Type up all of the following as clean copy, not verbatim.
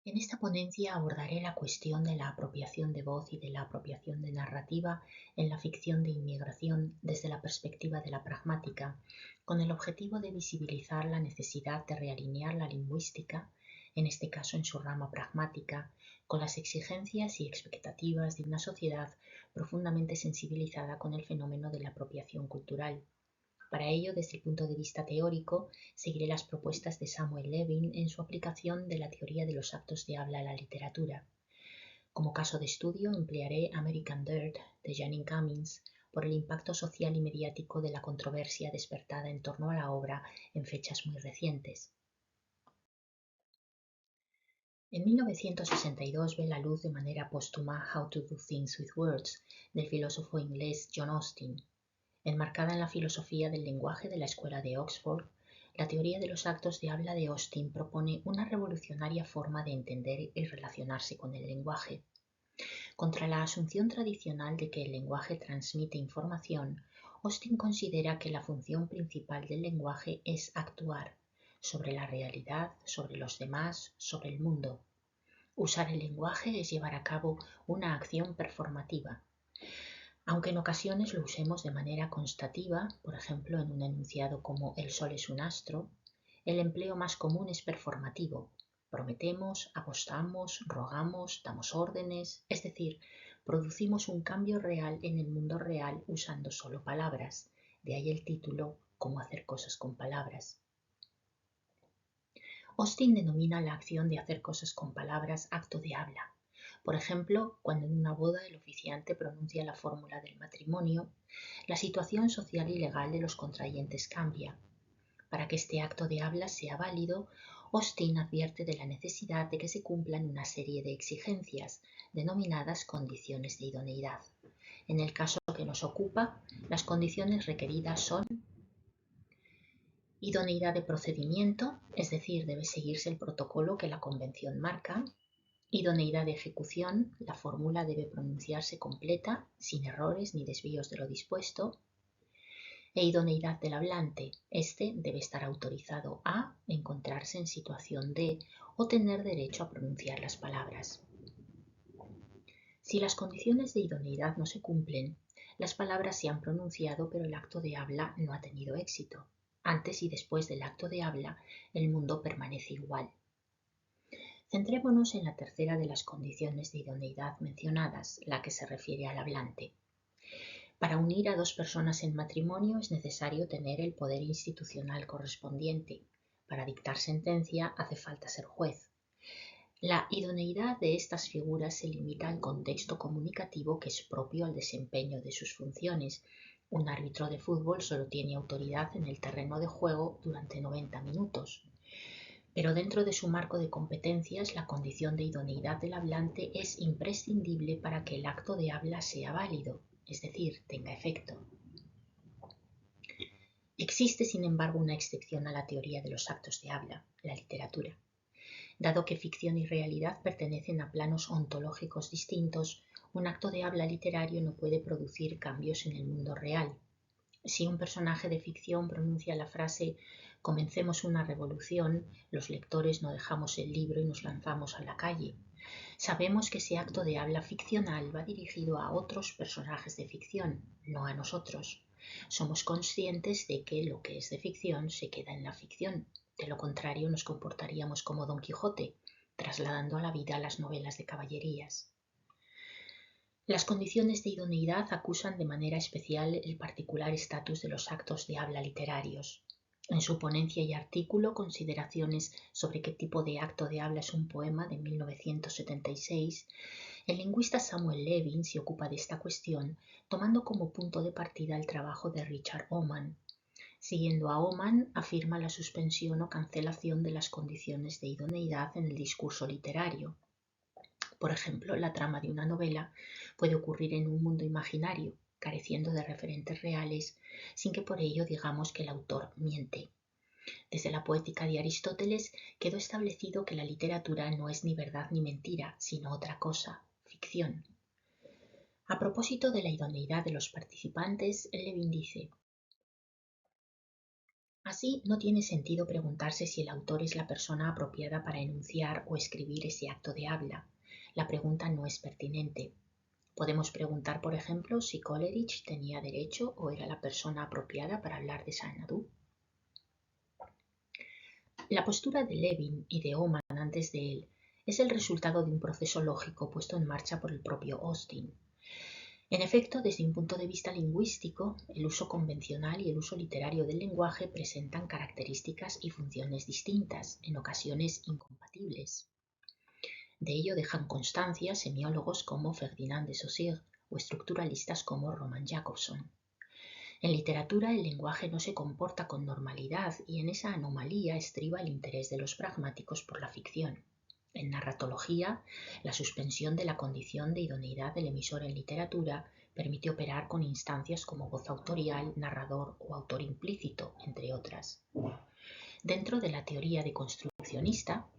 En esta ponencia abordaré la cuestión de la apropiación de voz y de la apropiación de narrativa en la ficción de inmigración desde la perspectiva de la pragmática, con el objetivo de visibilizar la necesidad de realinear la lingüística, en este caso en su rama pragmática, con las exigencias y expectativas de una sociedad profundamente sensibilizada con el fenómeno de la apropiación cultural. Para ello, desde el punto de vista teórico, seguiré las propuestas de Samuel Levin en su aplicación de la teoría de los actos de habla a la literatura. Como caso de estudio, emplearé American Dirt de Janine Cummins por el impacto social y mediático de la controversia despertada en torno a la obra en fechas muy recientes. En 1962 ve la luz de manera póstuma How to Do Things with Words, del filósofo inglés John Austin. Enmarcada en la filosofía del lenguaje de la Escuela de Oxford, la teoría de los actos de habla de Austin propone una revolucionaria forma de entender y relacionarse con el lenguaje. Contra la asunción tradicional de que el lenguaje transmite información, Austin considera que la función principal del lenguaje es actuar sobre la realidad, sobre los demás, sobre el mundo. Usar el lenguaje es llevar a cabo una acción performativa. Aunque en ocasiones lo usemos de manera constativa, por ejemplo en un enunciado como el sol es un astro, el empleo más común es performativo. Prometemos, apostamos, rogamos, damos órdenes, es decir, producimos un cambio real en el mundo real usando solo palabras. De ahí el título, Cómo hacer cosas con palabras. Austin denomina la acción de hacer cosas con palabras acto de habla. Por ejemplo, cuando en una boda el oficiante pronuncia la fórmula del matrimonio, la situación social y legal de los contrayentes cambia. Para que este acto de habla sea válido, Austin advierte de la necesidad de que se cumplan una serie de exigencias, denominadas condiciones de idoneidad. En el caso que nos ocupa, las condiciones requeridas son idoneidad de procedimiento, es decir, debe seguirse el protocolo que la convención marca. Idoneidad de ejecución, la fórmula debe pronunciarse completa, sin errores ni desvíos de lo dispuesto. E idoneidad del hablante, este debe estar autorizado a encontrarse en situación de o tener derecho a pronunciar las palabras. Si las condiciones de idoneidad no se cumplen, las palabras se han pronunciado pero el acto de habla no ha tenido éxito. Antes y después del acto de habla, el mundo permanece igual. Centrémonos en la tercera de las condiciones de idoneidad mencionadas, la que se refiere al hablante. Para unir a dos personas en matrimonio es necesario tener el poder institucional correspondiente. Para dictar sentencia hace falta ser juez. La idoneidad de estas figuras se limita al contexto comunicativo que es propio al desempeño de sus funciones. Un árbitro de fútbol solo tiene autoridad en el terreno de juego durante 90 minutos. Pero dentro de su marco de competencias, la condición de idoneidad del hablante es imprescindible para que el acto de habla sea válido, es decir, tenga efecto. Existe, sin embargo, una excepción a la teoría de los actos de habla, la literatura. Dado que ficción y realidad pertenecen a planos ontológicos distintos, un acto de habla literario no puede producir cambios en el mundo real. Si un personaje de ficción pronuncia la frase «comencemos una revolución», los lectores no dejamos el libro y nos lanzamos a la calle. Sabemos que ese acto de habla ficcional va dirigido a otros personajes de ficción, no a nosotros. Somos conscientes de que lo que es de ficción se queda en la ficción. De lo contrario, nos comportaríamos como Don Quijote, trasladando a la vida las novelas de caballerías. Las condiciones de idoneidad acusan de manera especial el particular estatus de los actos de habla literarios. En su ponencia y artículo Consideraciones sobre qué tipo de acto de habla es un poema de 1976, el lingüista Samuel Levin se ocupa de esta cuestión tomando como punto de partida el trabajo de Richard Oman. Siguiendo a Oman, afirma la suspensión o cancelación de las condiciones de idoneidad en el discurso literario. Por ejemplo, la trama de una novela puede ocurrir en un mundo imaginario, careciendo de referentes reales, sin que por ello digamos que el autor miente. Desde la poética de Aristóteles quedó establecido que la literatura no es ni verdad ni mentira, sino otra cosa, ficción. A propósito de la idoneidad de los participantes, Levin dice: Así, no tiene sentido preguntarse si el autor es la persona apropiada para enunciar o escribir ese acto de habla. La pregunta no es pertinente. Podemos preguntar, por ejemplo, si Coleridge tenía derecho o era la persona apropiada para hablar de Xanadu. La postura de Levin y de Oman antes de él es el resultado de un proceso lógico puesto en marcha por el propio Austin. En efecto, desde un punto de vista lingüístico, el uso convencional y el uso literario del lenguaje presentan características y funciones distintas, en ocasiones incompatibles. De ello dejan constancia semiólogos como Ferdinand de Saussure o estructuralistas como Roman Jakobson. En literatura el lenguaje no se comporta con normalidad y en esa anomalía estriba el interés de los pragmáticos por la ficción. En narratología, la suspensión de la condición de idoneidad del emisor en literatura permite operar con instancias como voz autorial, narrador o autor implícito, entre otras. Dentro de la teoría deconstruccionista,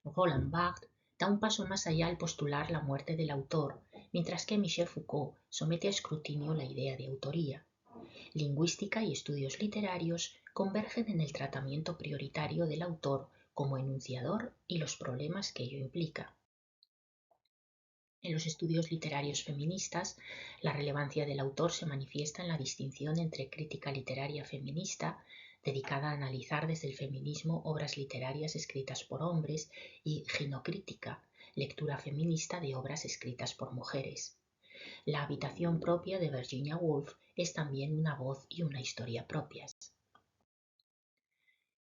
Roland Barthes da un paso más allá al postular la muerte del autor, mientras que Michel Foucault somete a escrutinio la idea de autoría. Lingüística y estudios literarios convergen en el tratamiento prioritario del autor como enunciador y los problemas que ello implica. En los estudios literarios feministas, la relevancia del autor se manifiesta en la distinción entre crítica literaria feminista, dedicada a analizar desde el feminismo obras literarias escritas por hombres, y ginocrítica, lectura feminista de obras escritas por mujeres. La habitación propia de Virginia Woolf es también una voz y una historia propias.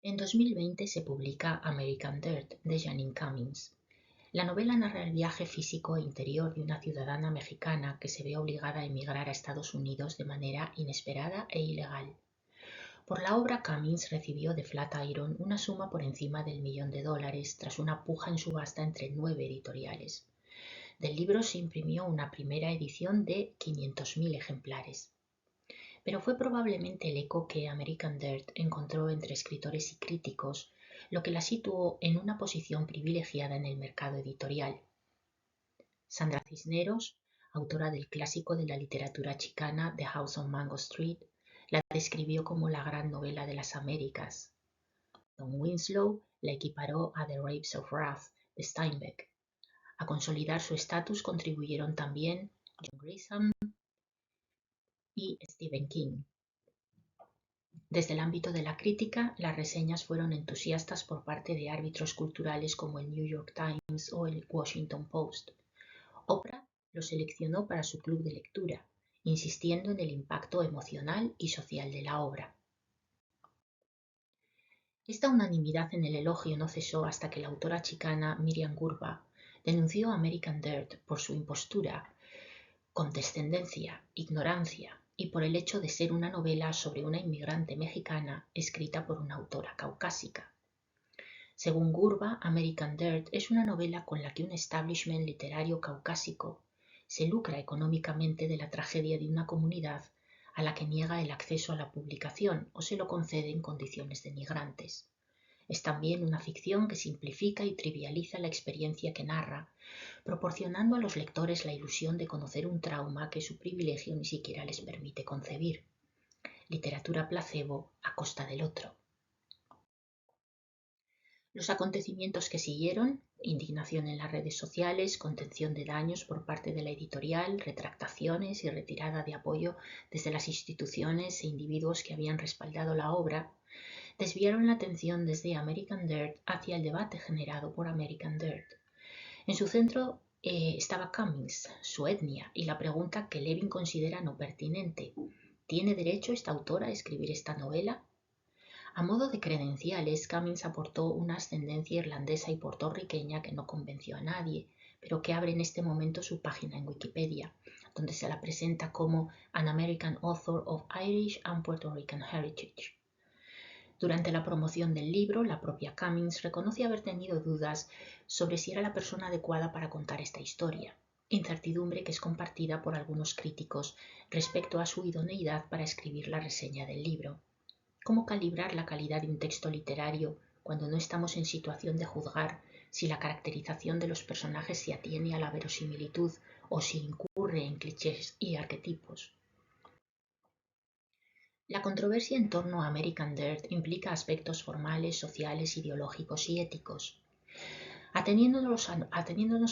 En 2020 se publica American Dirt de Janine Cummins. La novela narra el viaje físico e interior de una ciudadana mexicana que se ve obligada a emigrar a Estados Unidos de manera inesperada e ilegal. Por la obra, Cummins recibió de Flatiron una suma por encima del $1.000.000 tras una puja en subasta entre 9 editoriales. Del libro se imprimió una primera edición de 500.000 ejemplares. Pero fue probablemente el eco que American Dirt encontró entre escritores y críticos lo que la situó en una posición privilegiada en el mercado editorial. Sandra Cisneros, autora del clásico de la literatura chicana The House on Mango Street, la describió como la gran novela de las Américas. Don Winslow la equiparó a The Grapes of Wrath de Steinbeck. A consolidar su estatus contribuyeron también John Grisham y Stephen King. Desde el ámbito de la crítica, las reseñas fueron entusiastas por parte de árbitros culturales como el New York Times o el Washington Post. Oprah lo seleccionó para su club de lectura, insistiendo en el impacto emocional y social de la obra. Esta unanimidad en el elogio no cesó hasta que la autora chicana Miriam Gurba denunció a American Dirt por su impostura, condescendencia, ignorancia y por el hecho de ser una novela sobre una inmigrante mexicana escrita por una autora caucásica. Según Gurba, American Dirt es una novela con la que un establishment literario caucásico se lucra económicamente de la tragedia de una comunidad a la que niega el acceso a la publicación o se lo concede en condiciones denigrantes. Es también una ficción que simplifica y trivializa la experiencia que narra, proporcionando a los lectores la ilusión de conocer un trauma que su privilegio ni siquiera les permite concebir. Literatura placebo a costa del otro. Los acontecimientos que siguieron, indignación en las redes sociales, contención de daños por parte de la editorial, retractaciones y retirada de apoyo desde las instituciones e individuos que habían respaldado la obra, desviaron la atención desde American Dirt hacia el debate generado por American Dirt. En su centro estaba Cummins, su etnia y la pregunta que Levin considera no pertinente. ¿Tiene derecho esta autora a escribir esta novela? A modo de credenciales, Cummins aportó una ascendencia irlandesa y puertorriqueña que no convenció a nadie, pero que abre en este momento su página en Wikipedia, donde se la presenta como An American Author of Irish and Puerto Rican Heritage. Durante la promoción del libro, la propia Cummins reconoce haber tenido dudas sobre si era la persona adecuada para contar esta historia, incertidumbre que es compartida por algunos críticos respecto a su idoneidad para escribir la reseña del libro. ¿Cómo calibrar la calidad de un texto literario cuando no estamos en situación de juzgar si la caracterización de los personajes se atiene a la verosimilitud o si incurre en clichés y arquetipos? La controversia en torno a American Dirt implica aspectos formales, sociales, ideológicos y éticos. Ateniéndonos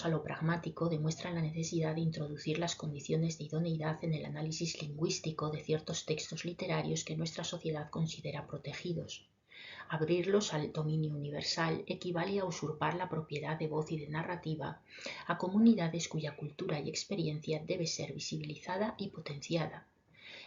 a lo pragmático, demuestra la necesidad de introducir las condiciones de idoneidad en el análisis lingüístico de ciertos textos literarios que nuestra sociedad considera protegidos. Abrirlos al dominio universal equivale a usurpar la propiedad de voz y de narrativa a comunidades cuya cultura y experiencia debe ser visibilizada y potenciada.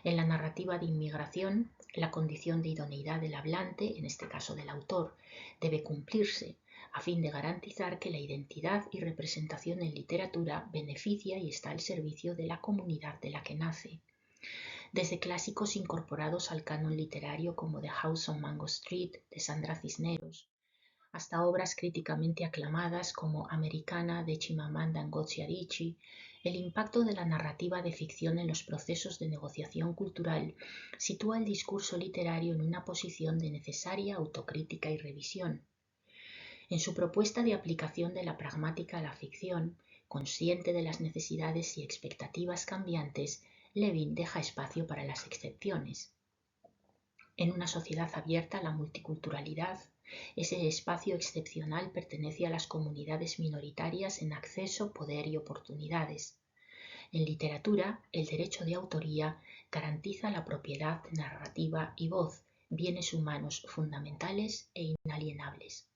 En la narrativa de inmigración, la condición de idoneidad del hablante, en este caso del autor, debe cumplirse a fin de garantizar que la identidad y representación en literatura beneficia y está al servicio de la comunidad de la que nace. Desde clásicos incorporados al canon literario como The House on Mango Street de Sandra Cisneros, hasta obras críticamente aclamadas como Americana de Chimamanda Ngozi Adichie, el impacto de la narrativa de ficción en los procesos de negociación cultural sitúa el discurso literario en una posición de necesaria autocrítica y revisión. En su propuesta de aplicación de la pragmática a la ficción, consciente de las necesidades y expectativas cambiantes, Levin deja espacio para las excepciones. En una sociedad abierta a la multiculturalidad, ese espacio excepcional pertenece a las comunidades minoritarias en acceso, poder y oportunidades. En literatura, el derecho de autoría garantiza la propiedad narrativa y voz, bienes humanos fundamentales e inalienables.